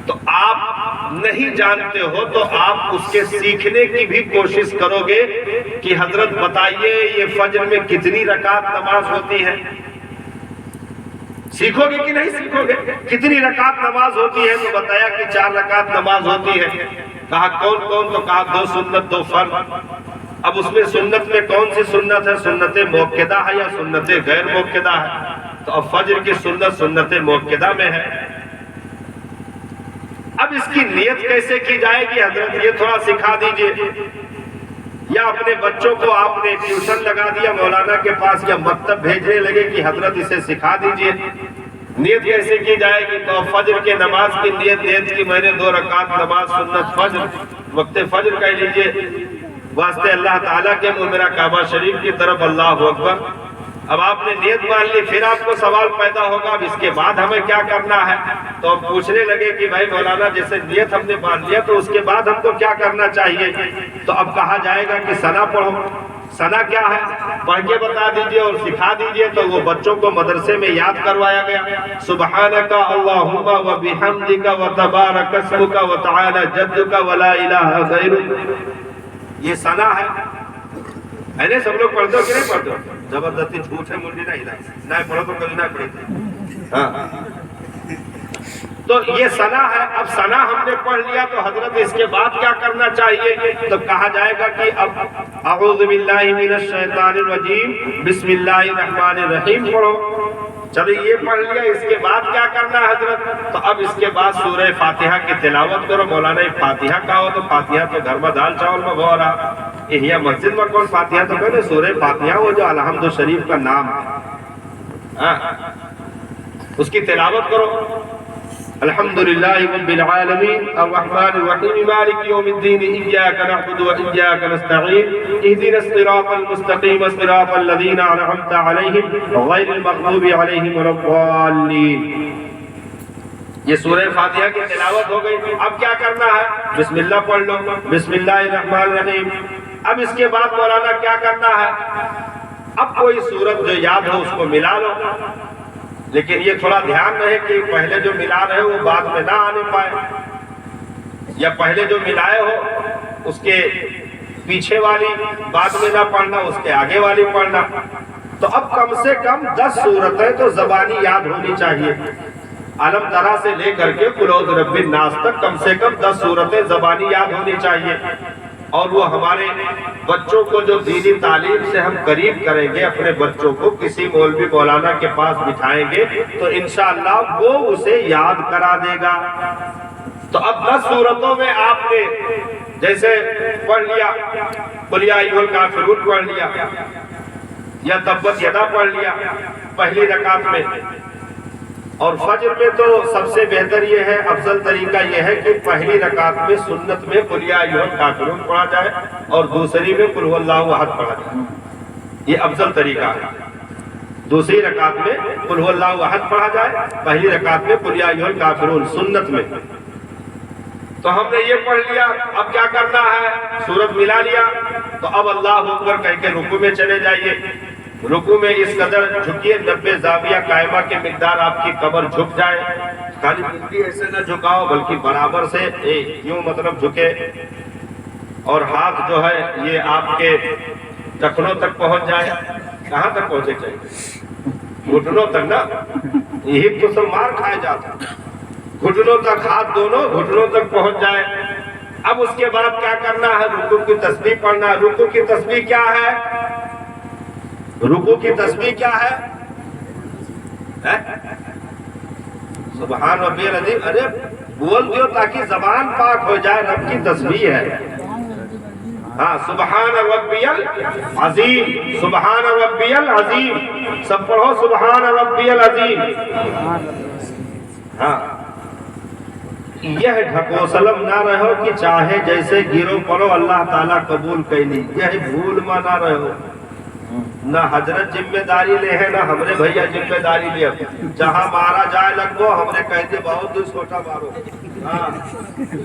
تو آپ نہیں جانتے ہو تو آپ اس کے سیکھنے کی بھی کوشش کرو گے کہ حضرت بتائیے یہ فجر میں کتنی رکعت نماز ہوتی ہے؟ سیکھو گے کہ نہیں سیکھو گے؟ کتنی رکعت نماز ہوتی ہے؟ تو بتایا کہ 4 رکعت نماز ہوتی ہے۔ کہا کون کون؟ تو کہا 2 سنت 2 فرض۔ اب اس میں سنت میں کون سی سنت ہے؟ سنت موقدہ ہے یا سنت غیر موقدہ ہے؟ تو اب فجر کی سنت سنت موقدہ میں ہے۔ اب اس کی نیت کیسے کی جائے گی حضرت یہ تھوڑا سکھا دیجئے، یا اپنے بچوں کو آپ نے ٹیوشن لگا دیا مولانا کے پاس یا مکتب بھیجنے لگے کہ حضرت اسے سکھا دیجئے نیت کیسے کی جائے گی۔ تو فجر کے نماز کی نیت کی میں نے 2 رکعت نماز سنت فجر وقت فجر کہہ لیجئے واسطے اللہ تعالیٰ کے میرا کعبہ شریف کی طرف اللہ اکبر۔ اب آپ نے نیت مان لی، پھر آپ کو سوال پیدا ہوگا اب اس کے بعد ہمیں کیا کرنا ہے؟ تو ہم پوچھنے لگے کہ بھائی مولانا جیسے نیت ہم نے مان لیا تو اس کے بعد ہم کو کیا کرنا چاہیے؟ تو اب کہا جائے گا کہ ثنا پڑھو۔ ثنا کیا ہے؟ پڑھ کے بتا دیجئے اور سکھا دیجئے۔ تو وہ بچوں کو مدرسے میں یاد کروایا گیا، سبحانک اللہم و بحمدک و تبارک اسمک و تعالی جدک و لا الہ غیرک۔ یہ ثنا ہے۔ اینے سب لوگ پڑھتے ہو کہ نہیں پڑھتے ہو؟ زبردستی جھوٹ ہے منڈی نہ ہلائے، نہ پڑھو تو کبھی نہ پڑھے تھے۔ ہاں تو یہ ثنا ہے۔ اب ثنا ہم نے پڑھ لیا تو حضرت اس کے بعد کیا کرنا چاہیے؟ تو کہا جائے گا کہ اب اعوذ باللہ من الشیطان الرجیم بسم اللہ الرحمن الرحیم پڑھو۔ چلو یہ پڑھ لیا، اس کے بعد کیا کرنا ہے حضرت؟ تو اب اس کے بعد سورہ فاتحہ کی تلاوت کرو۔ مولانا فاتحہ کہا ہو تو فاتحہ تو گھر میں دال چاول میں بہو رہا، یہ مسجد میں کون فاتحہ؟ تو کہنے سورہ فاتحہ وہ جو الحمد شریف کا نام ہے، اس کی تلاوت کرو۔ الحمدللہ رب العالمین الرحمن الرحیم مالک یوم الدین ایاک نعبد و ایاک نستعین اہدنا الصراط المستقیم صراط الذین انعمت علیہم غیر المغضوب علیہم ولا الضالین۔ یہ سورہ فاتحہ کی تلاوت ہو گئی۔ اب کیا کرنا ہے؟ بسم اللہ پڑھ لو، بسم اللہ الرحمن الرحیم۔ اب اس کے بعد مولانا کیا کرنا ہے؟ اب کوئی سورت جو یاد ہو اس کو ملا لو، لیکن یہ تھوڑا دھیان رہے کہ پہلے جو ملا رہے وہ بعد میں نہ آنے پائے، یا پہلے جو ملائے ہو اس کے پیچھے والی بعد میں نہ پڑھنا، اس کے آگے والی پڑھنا۔ تو اب کم سے کم 10 سورتیں تو زبانی یاد ہونی چاہیے۔ علم ترا سے لے کر کے قل اعوذ برب الناس تک کم سے کم 10 سورتیں زبانی یاد ہونی چاہیے۔ اور وہ ہمارے بچوں کو جو دینی تعلیم سے ہم قریب کریں گے، اپنے بچوں کو کسی مولوی مولانا کے پاس بٹھائیں گے تو انشاءاللہ وہ اسے یاد کرا دے گا۔ تو اب 10 سورتوں میں آپ نے جیسے پڑھ لیا قل یا ایھا الکافرون پڑھ لیا، یا تبت یدا پڑھ لیا پہلی رکعت میں۔ اور فجر میں تو سب سے بہتر یہ ہے، افضل طریقہ یہ ہے کہ پہلی رکعت میں سنت میں قل یا ایھا الکافرون پڑھا جائے اور دوسری میں قل ھو اللہ احد پڑھا جائے، یہ افضل طریقہ ہے۔ دوسری رکعت میں قل ھو اللہ احد پڑھا جائے، پہلی رکعت میں قل یا ایھا الکافرون سنت میں۔ تو ہم نے یہ پڑھ لیا، اب کیا کرنا ہے؟ سورت ملا لیا تو اب اللہ اکبر کہہ کے رکوع میں چلے جائیے۔ رکوع میں اس قدر جھکیے 90 زاویہ قائمہ کے مقدار آپ کی کمر جھک جائے، خالی پنڈلی ایسے نہ جھکاؤ بلکہ برابر سے یوں مطلب جھکے، اور ہاتھ جو ہے یہ آپ کے ٹخنوں تک پہنچ جائے۔ کہاں تک پہنچے چاہیے؟ گھٹنوں تک نا، یہی تو سب مار کھائے جاتا، گھٹنوں تک، ہاتھ دونوں گھٹنوں تک پہنچ جائے۔ اب اس کے بعد کیا کرنا ہے؟ رکوع کی تسبیح پڑھنا۔ رکوع کی تسبیح کیا ہے؟ رکوع کی تسبیح کیا ہے؟ سبحان ربی العظیم۔ ارے بول دیو تاکہ زبان پاک ہو جائے، رب کی تسبیح ہے۔ ہاں سبحان ربی العظیم، سبحان ربی العظیم، سب پڑھو سبحان ربی العظیم۔ ہاں یہ ڈھکوسلم نہ رہو کہ چاہے جیسے گرو پڑھو اللہ تعالیٰ قبول کیلی، یہ بھول میں نہ رہو۔ نہ حضرت ذمہ داری لے ہے، نہ ہمارے بھیا ذمہ داری لے، جہاں مارا جائے لگو ہمارے کہتے بہت دل چھوٹا مارو۔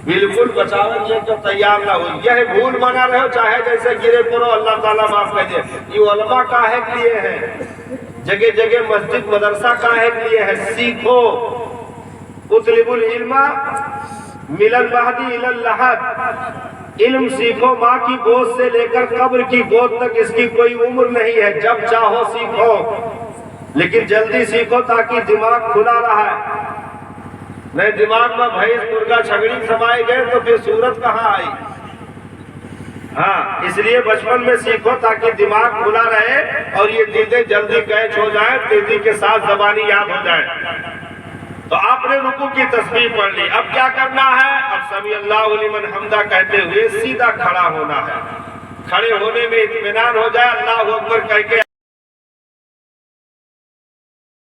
بالکل بچاؤ یہ جو تیار نہ ہو، یہ بھول منا رہے ہو چاہے جیسے گرے پڑو اللہ تعالیٰ معاف کر دے۔ یہ علماء کاہے کے لیے ہے، جگہ جگہ مسجد مدرسہ کاہے کے لیے ہے، سیکھو اطلبوا العلم من المہد الی اللحد، علم سیکھو ماں کی گود سے لے کر قبر کی گود تک، اس کی کوئی عمر نہیں ہے، جب چاہو سیکھو، لیکن جلدی سیکھو تاکہ دماغ کھلا رہا ہے۔ نہیں دماغ میں بھینس مرغا چھگڑی سمائے گئے تو پھر صورت کہاں آئی؟ ہاں، اس لیے بچپن میں سیکھو تاکہ دماغ کھلا رہے اور یہ چیزیں جلدی کیچ ہو جائیں، تیزی کے ساتھ زبانی یاد ہو جائے۔ تو آپ نے رکوع کی تسبیح پڑھ لی، اب کیا کرنا ہے؟ اب سمیع اللہ لمن حمدہ کہتے ہوئے سیدھا کھڑا ہونا ہے، کھڑے ہونے میں اطمینان ہو جائے، اللہ اکبر کہہ کے